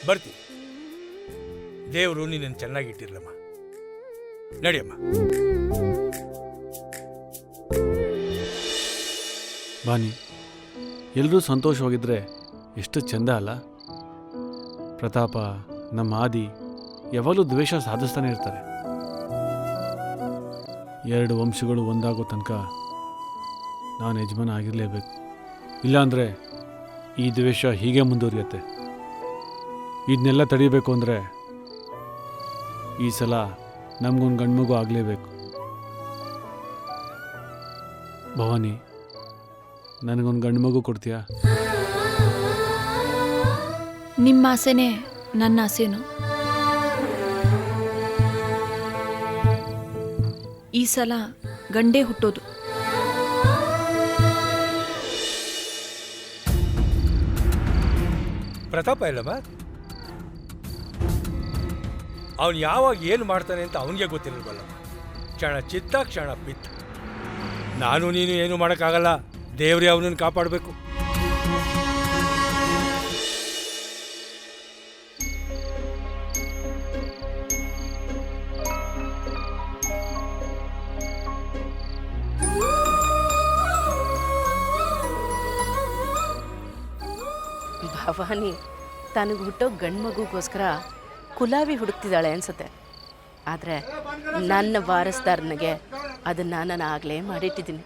ಬರ್ತೀನಿ. ದೇವರು ನಿನ್ನನ್ನು ಚೆನ್ನಾಗಿಟ್ಟಿರ್ಲಮ್ಮ. ನಡಿಯಮ್ಮ. ಬಾನಿ, ಎಲ್ಲರೂ ಸಂತೋಷವಾಗಿದ್ದರೆ ಎಷ್ಟು ಚೆಂದ ಅಲ್ಲ? ಪ್ರತಾಪ, ನಮ್ಮ ಆದಿ ಯಾವಾಗಲೂ ದ್ವೇಷ ಸಾಧಿಸ್ತಾನೆ ಇರ್ತಾರೆ. ಎರಡು ವಂಶಗಳು ಒಂದಾಗೋ ತನಕ ನಾನು ಯಜಮಾನ ಆಗಿರಲೇಬೇಕು. ಇಲ್ಲಾಂದರೆ ಈ ದ್ವೇಷ ಹೀಗೆ ಮುಂದುವರಿಯುತ್ತೆ. ಇದನ್ನೆಲ್ಲ ತಡಿಬೇಕು ಅಂದರೆ ಈ ಸಲ ನಮಗೊಂದು ಗಂಡ್ಮಗು ಆಗಲೇಬೇಕು. ಭವಾನಿ, ನನಗೊಂದು ಗಂಡ್ಮಗು ಕೊಡ್ತೀಯಾ? ನಿಮ್ಮ ಆಸೆನೇ ನನ್ನ ಆಸೆನು. ಈ ಸಲ ಗಂಡೇ ಹುಟ್ಟೋದು. ಪ್ರತಾಪ ಇಲ್ಲಮ್ಮ, ಅವನು ಯಾವಾಗ ಏನು ಮಾಡ್ತಾನೆ ಅಂತ ಅವನಿಗೆ ಗೊತ್ತಿರಲ್ವಲ್ಲ. ಕ್ಷಣ ಚಿತ್ತ ಕ್ಷಣ ಪಿತ್ತ. ನಾನು ನೀನು ಏನು ಮಾಡೋಕ್ಕಾಗಲ್ಲ. ದೇವ್ರೇ ಅವನನ್ನು ಕಾಪಾಡಬೇಕು. ಭವಾನಿ ತನಗೆ ಹುಟ್ಟೋ ಗಂಡು ಮಗುಗೋಸ್ಕರ ಕುಲಾವಿ ಹುಡುಕ್ತಿದ್ದಾಳೆ ಅನ್ಸುತ್ತೆ. ಆದರೆ ನನ್ನ ವಾರಸ್ದಾರನಿಗೆ ಅದನ್ನು ನಾನು ಆಗಲೇ ಮಾಡಿಟ್ಟಿದ್ದೀನಿ.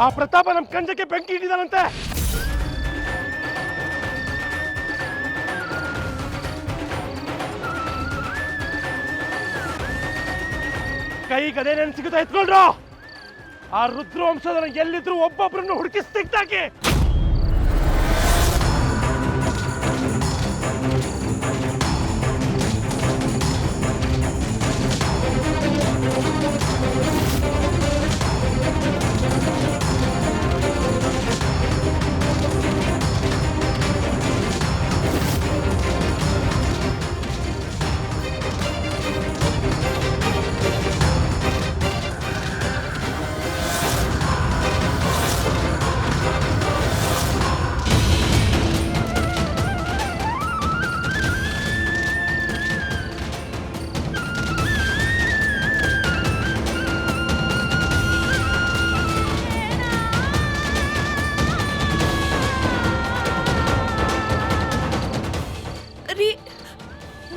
ಆ ಪ್ರತಾಪ ನಮ್ಮ ಕಂಜಕ್ಕೆ ಬೆಂಕಿ ಇಟ್ಟಿದ್ದಾನಂತೆ. ಕೈ ಗದೇನೇನು ಸಿಗುತ್ತಾ ಎತ್ಕೊಳ್ರು. ಆ ರುದ್ರವಂಶದ ಎಲ್ಲಿದ್ರು ಒಬ್ಬೊಬ್ಬರನ್ನು ಹುಡುಕಿ ತೆಗ್ದಾಕಿ.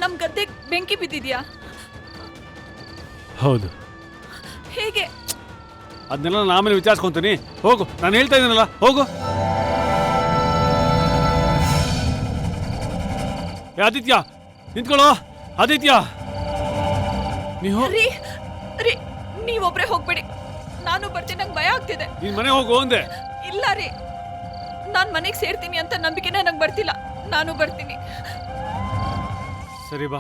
ನಮ್ ಗದ್ದೆಗೆ ಬೆಂಕಿ ಬಿದ್ದಿದ್ಯಾ? ಹೌದು. ಹೇಗೆ? ಅದನ್ನೆಲ್ಲ ನಾನು ಆಮೇಲೆ ವಿಚಾರಿಸ್ಕೊಂತೀನಿ. ಹೋಗು, ನಾನು ಹೇಳ್ತಾ ಇದ್ದೀನಲ್ಲ, ಹೋಗು. ಆದಿತ್ಯ, ನಿಂತ್ಕೊಳ್ಳೋ. ಆದಿತ್ಯ, ನೀವು ನೀವೊಬ್ರೆ ಹೋಗ್ಬೇಡಿ, ನಾನು ಬರ್ತೀನಿ. ನಂಗೆ ಭಯ ಆಗ್ತಿದೆ. ನಿನ್ ಮನೆ ಹೋಗು ಅಂದೆ. ಇಲ್ಲ ರೀ, ನಾನು ಮನೆಗೆ ಸೇರ್ತೀನಿ ಅಂತ ನಂಬಿಕೆನೇ ನಂಗೆ ಬರ್ತಿಲ್ಲ. ನಾನು ಬರ್ತೀನಿ. ಸರಿ ಬಾ.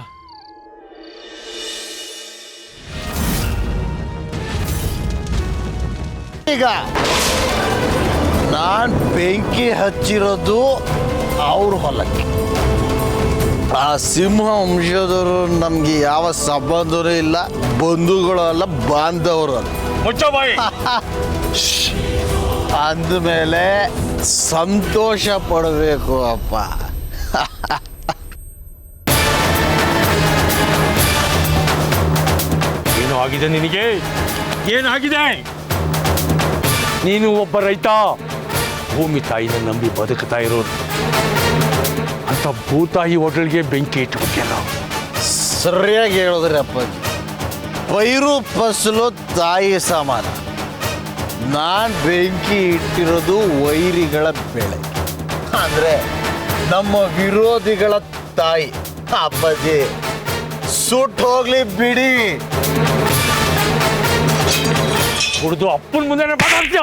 ಈಗ ನಾನು ಬೆಂಕಿ ಹಚ್ಚಿರೋದು ಅವ್ರ ಹೊಲಕ್ಕೆ. ಆ ಸಿಂಹ ವಂಶದವರು ನಮ್ಗೆ ಯಾವ ಸಂಬಂಧವೂ ಇಲ್ಲ, ಬಂಧುಗಳು ಅಲ್ಲ, ಬಾಂಧವರು ಅಲ್ಲ. ಅಂದಮೇಲೆ ಸಂತೋಷ ಪಡಬೇಕು ಅಪ್ಪ. ಏನು ಆಗಿದೆ ನಿನಗೆ? ಏನಾಗಿದೆ? ನೀನು ಒಬ್ಬ ರೈತ, ಭೂಮಿ ತಾಯಿನ ನಂಬಿ ಬದುಕ್ತಾ ಇರೋದು. ಅಂತ ಭೂತಾಯಿ ಹೋಟೆಲ್ಗೆ ಬೆಂಕಿ ಇಟ್ಬಿಟ್ಟೆಲ್ಲ. ಸರಿಯಾಗಿ ಹೇಳಿದ್ರಿ ಅಪ್ಪಾಜಿ. ಪೈರು ಫಸಲು ತಾಯಿ ಸಮಾನ. ನಾನು ಬೆಂಕಿ ಇಟ್ಟಿರೋದು ವೈರಿಗಳ ಬೆಳೆ, ಅಂದರೆ ನಮ್ಮ ವಿರೋಧಿಗಳ ತಾಯಿ. ಅಪ್ಪಾಜಿ ಸುಟ್ಟು ಹೋಗ್ಲಿ ಬಿಡಿ. ಕುಡಿದು ಅಪ್ಪನ ಮುಂದೆ ಮಾತಾಡ್ತೀಯ?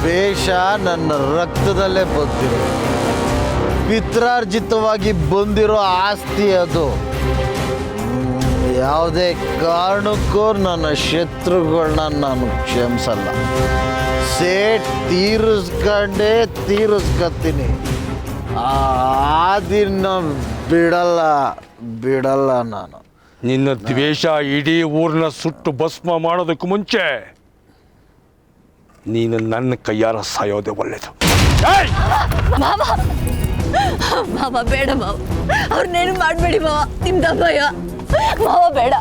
ದ್ವೇಷ ನನ್ನ ರಕ್ತದಲ್ಲೇ ಬಂದಿರೋ ಪಿತ್ರಾರ್ಜಿತವಾಗಿ ಬಂದಿರೋ ಆಸ್ತಿ ಅದು. ಯಾವುದೇ ಕಾರಣಕ್ಕೂ ನನ್ನ ಶತ್ರುಗಳನ್ನ ನಾನು ಕ್ಷಮಿಸಲ್ಲ. ಸೇಟ್ ತೀರಿಸ್ಕೊಂಡೇ ತೀರಿಸ್ಕೊತೀನಿ. ಆದಿನ ಬಿಡಲ್ಲ ನಾನು. ನಿನ್ನ ದ್ವೇಷ ಇಡೀ ಊರನ್ನ ಸುಟ್ಟು ಭಸ್ಮ ಮಾಡೋದಕ್ಕೂ ಮುಂಚೆ ನೀನು ನನ್ನ ಕೈಯಾರ ಸಾಯೋದೆ ಒಳ್ಳೇದು. ಮಾವ ಮಾವ ಬೇಡ ಮಾವ, ಅವ್ರನ್ನೇನು ಮಾಡಬೇಡಿ ಮಾವ, ನಿಮ್ದ ಭಯ ಮಾವ, ಬೇಡ.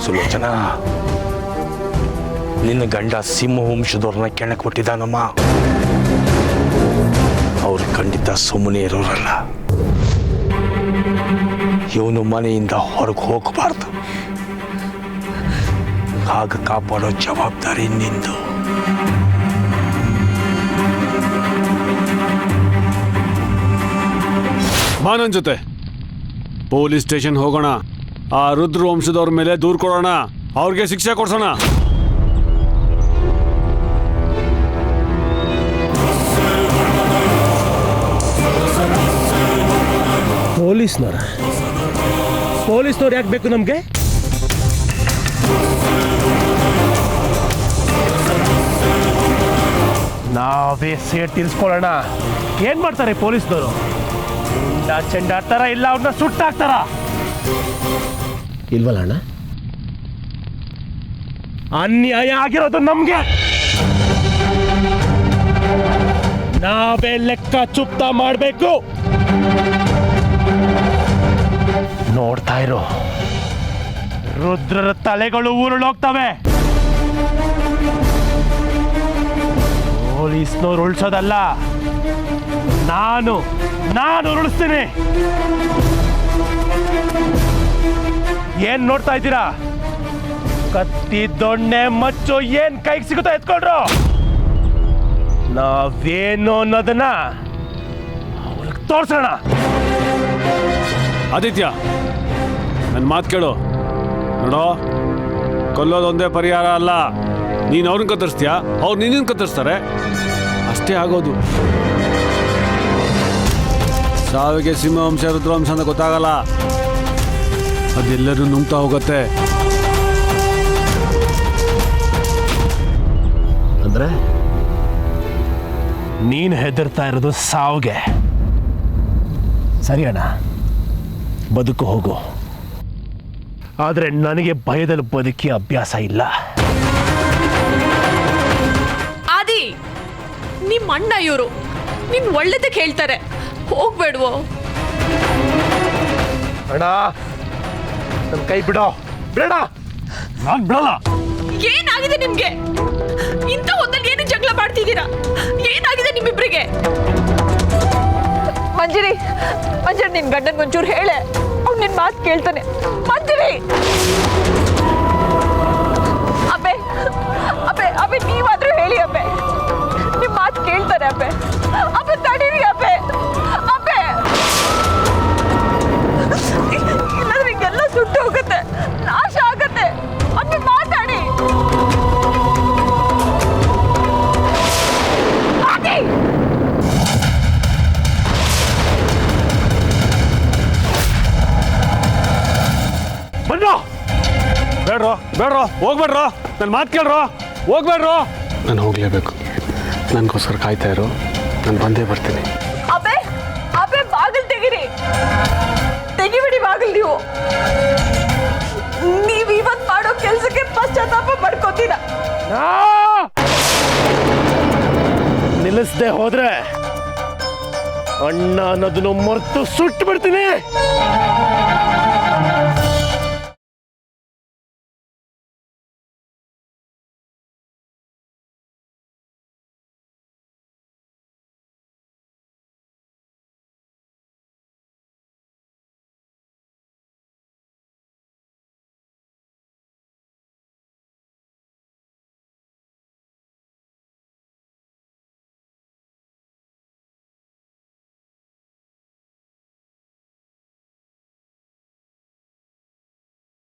ಸುಲೋಚನಾ, ನಿನ್ನ ಗಂಡ ಸಿಂಹ ವಂಶದವ್ರನ್ನ ಕೆಣಕ್ ಕೊಟ್ಟಿದ್ದಾನಮ್ಮ. ಅವ್ರು ಖಂಡಿತ ಸುಮ್ಮನೆ ಇರೋರಲ್ಲ. ಇವನು ಮನೆಯಿಂದ ಹೊರಗೆ ಹೋಗಬಾರ್ದು. ಆಗ ಕಾಪಾಡೋ ಜವಾಬ್ದಾರಿ ನಿಂದು. ಬಾ ನನ್ನ ಜೊತೆ ಪೊಲೀಸ್ ಸ್ಟೇಷನ್ ಹೋಗೋಣ. ಆ ರುದ್ರ ವಂಶದವ್ರ ಮೇಲೆ ದೂರು ಕೊಡೋಣ, ಅವ್ರಿಗೆ ಶಿಕ್ಷೆ ಕೊಡ್ಸೋಣ. ಪೊಲೀಸ್ನವ್ರು ಯಾಕೆ ಬೇಕು ನಮಗೆ? ನಾವೇ ಸೇಟ್ ತೀರಿಸ್ಕೊಳ್ಳೋಣ. ಏನ್ ಮಾಡ್ತಾರೆ ಪೊಲೀಸ್ನವರು? ಚೆಂಡಾಡ್ತಾರ ಇಲ್ಲ ಅವ್ರನ್ನ ಸುಟ್ಟಾಕ್ತಾರ? ಇಲ್ವಲ್ಲ ಅಣ್ಣ, ಅನ್ಯಾಯ ಆಗಿರೋದು ನಮ್ಗೆ. ನಾವೇ ಲೆಕ್ಕ ಚುಪ್ತ ಮಾಡಬೇಕು. ನೋಡ್ತಾ ಇರೋ, ರುದ್ರರ ತಲೆಗಳು ಉರುಳೋಗ್ತವೆ. ಪೊಲೀಸ್ನವ್ರು ಉಳಿಸೋದಲ್ಲ, ನಾನು ಉರುಳಿಸ್ತೀನಿ. ಏನ್ ನೋಡ್ತಾ ಇದ್ದೀರಾ? ಕತ್ತಿ, ದೊಣ್ಣೆ, ಮಚ್ಚು ಏನ್ ಕೈಗೆ ಸಿಗುತ್ತೋ ಎತ್ಕೊಳ್ರು. ನಾವೇನು ಅನ್ನೋದನ್ನ ಅವ್ರಿಗೆ ತೋರ್ಸೋಣ. ಆದಿತ್ಯ, ನನ್ನ ಮಾತು ಕೇಳು. ನೋಡೋ, ಕೊಲ್ಲೋದೊಂದೇ ಪರಿಹಾರ ಅಲ್ಲ. ನೀನು ಅವ್ರನ್ನ ಕತ್ತರಿಸ್ತೀಯಾ, ಅವ್ರು ನಿನ್ನ ಕತ್ತರಿಸ್ತಾರೆ, ಅಷ್ಟೇ ಆಗೋದು. ಸಾವಿಗೆ ಸಿಂಹವಂಶ ರುದ್ರವಂಶ ಅಂತ ಗೊತ್ತಾಗಲ್ಲ, ಅದೆಲ್ಲರೂ ನುಂಗ್ತಾ ಹೋಗುತ್ತೆ. ಅಂದ್ರೆ ನೀನು ಹೆದರ್ತಾ ಇರೋದು ಸಾವಿಗೆ. ಸರಿ ಅಣ್ಣ, ಬದುಕು ಹೋಗು. ಆದ್ರೆ ನನಗೆ ಭಯದಲ್ಲಿ ಬದುಕಿ ಅಭ್ಯಾಸ ಇಲ್ಲ. ಆದಿ, ನಿಮ್ಮ ಅಣ್ಣ ಇವರು ನಿನ್ ಒಳ್ಳೇದಕ್ಕೆ ಹೇಳ್ತಾರೆ, ಹೋಗ್ಬೇಡ್ವೋ? ಅಣ್ಣ, ನನ್ನ ಕೈ ಬಿಡೋ, ಬಿಡೋಣ. ನಾನು ಬಿಡಲ್ಲ. ಏನಾಗಿದೆ ನಿಮ್ಗೆ? ಇಂಥ ಹೊತ್ತಲ್ಲಿ ಏನು ಜಗಳ ಮಾಡ್ತಿದ್ದೀರಾ? ಏನಾಗಿದೆ ನಿಮ್ಮಿಬ್ರಿಗೆ? ಮಂಜರಿ, ನಿನ್ ಗಂಡನ್ ಒಂಚೂರು ಹೇಳೆ, ಅವ್ನು ನಿನ್ ಮಾತು ಕೇಳ್ತಾನೆ. ಮಂಜರಿ, ಅಬ್ಬೆ ನೀವಾದ್ರೂ ಹೇಳಿ ಅಬ್ಬೆ, ನಿಮ್ ಮಾತು ಕೇಳ್ತಾರೆ ಅಬ್ಬೆ. ತಡೀರಿ ಅಬ್ಬೆ, ಇಲ್ಲಾಂದ್ರೆ ಹಿಂಗೆಲ್ಲ ಸುಟ್ಟು ಹೋಗುತ್ತೆ, ನಾಶ ಆಗತ್ತೆ. ಅಬ್ಬೆ ಮಾತಾಡಿ. ಬನ್ರೋ. ಬೇಡ್ರೋ, ಹೋಗ್ಬೇಡ್ರೋ, ನನ್ನ ಮಾತು ಕೇಳ್ರೋ, ಹೋಗ್ಬೇಡ್ರೋ. ನಾನು ಹೋಗ್ಲೇಬೇಕು, ನನಗೋಸ್ಕರ ಕಾಯ್ತಾ ಇರೋ, ನಾನು ಬಂದೇ ಬರ್ತೀನಿ. ಅಬ್ಬೆ ಬಾಗಿಲು ತೆಗಿಬಿಡಿ ಬಾಗಿಲು. ನೀವು ಇವತ್ತು ಮಾಡೋ ಕೆಲಸಕ್ಕೆ ಪಶ್ಚಾತ್ತಾಪ ಪಡ್ಕೋತೀರ. ನಿಲ್ಲಿಸದೆ ಹೋದ್ರೆ ಅಣ್ಣ ಅನ್ನೋದನ್ನು ಮರೆತು ಸುಟ್ಟು ಬಿಡ್ತೀನಿ.